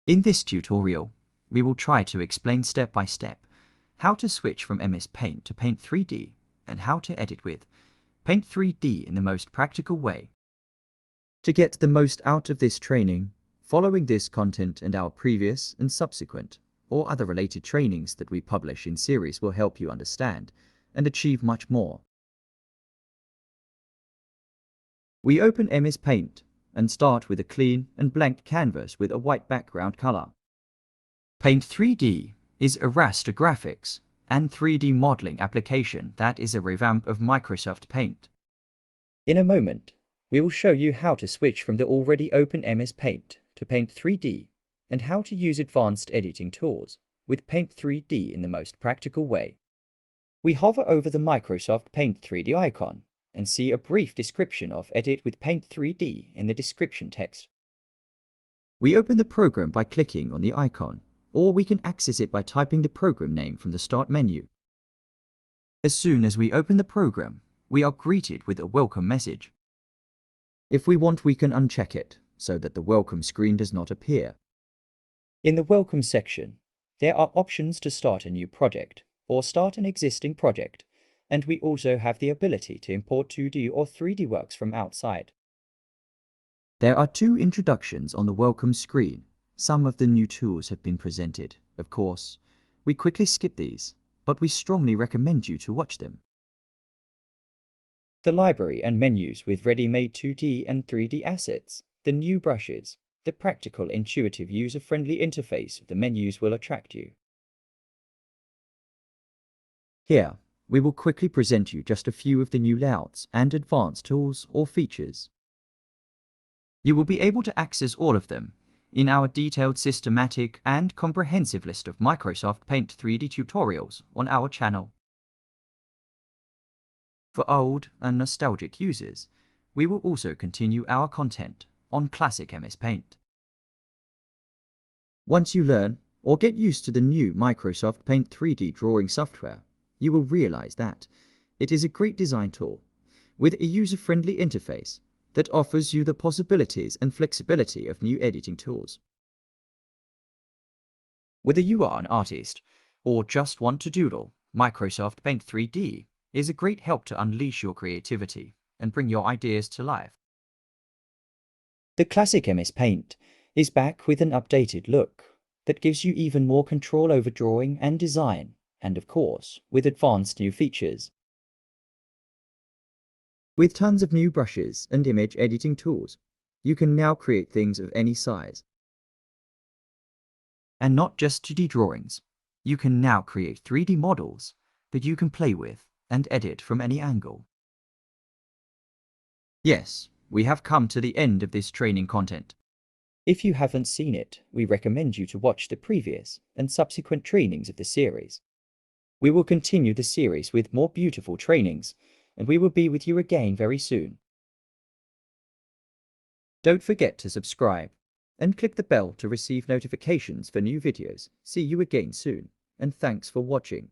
In this tutorial, we will try to explain step by step how to switch from MS Paint to Paint 3D and how to edit with Paint 3D in the most practical way. To get the most out of this training, following this content and our previous and subsequent or other related trainings that we publish in series will help you understand and achieve much more. We open MS Paint and start with a clean and blank canvas with a white background color. Paint 3D is a raster graphics and 3D modeling application that is a revamp of Microsoft Paint. In a moment, we will show you how to switch from the already open MS Paint to Paint 3D and how to use advanced editing tools with Paint 3D in the most practical way. We hover over the Microsoft Paint 3D icon and see a brief description of Edit with Paint 3D in the description text. We open the program by clicking on the icon, or we can access it by typing the program name from the Start menu. As soon as we open the program, we are greeted with a welcome message. If we want, we can uncheck it so that the welcome screen does not appear. In the welcome section, there are options to start a new project or start an existing project, and we also have the ability to import 2D or 3D works from outside. There are two introductions on the welcome screen. Some of the new tools have been presented. Of course, we quickly skip these, but we strongly recommend you to watch them. The library and menus with ready-made 2D and 3D assets, the new brushes, the practical, intuitive, user-friendly interface of the menus will attract you. Here, we will quickly present you just a few of the new layouts and advanced tools or features. You will be able to access all of them in our detailed, systematic, and comprehensive list of Microsoft Paint 3D tutorials on our channel. For old and nostalgic users, we will also continue our content on classic MS Paint. Once you learn or get used to the new Microsoft Paint 3D drawing software, you will realize that it is a great design tool with a user-friendly interface that offers you the possibilities and flexibility of new editing tools. Whether you are an artist or just want to doodle, Microsoft Paint 3D is a great help to unleash your creativity and bring your ideas to life. The classic MS Paint is back with an updated look that gives you even more control over drawing and design, and of course, with advanced new features. With tons of new brushes and image editing tools, you can now create things of any size. And not just 2D drawings, you can now create 3D models that you can play with and edit from any angle. Yes, we have come to the end of this training content. If you haven't seen it, we recommend you to watch the previous and subsequent trainings of the series. We will continue the series with more beautiful trainings, and we will be with you again very soon. Don't forget to subscribe and click the bell to receive notifications for new videos. See you again soon, and thanks for watching.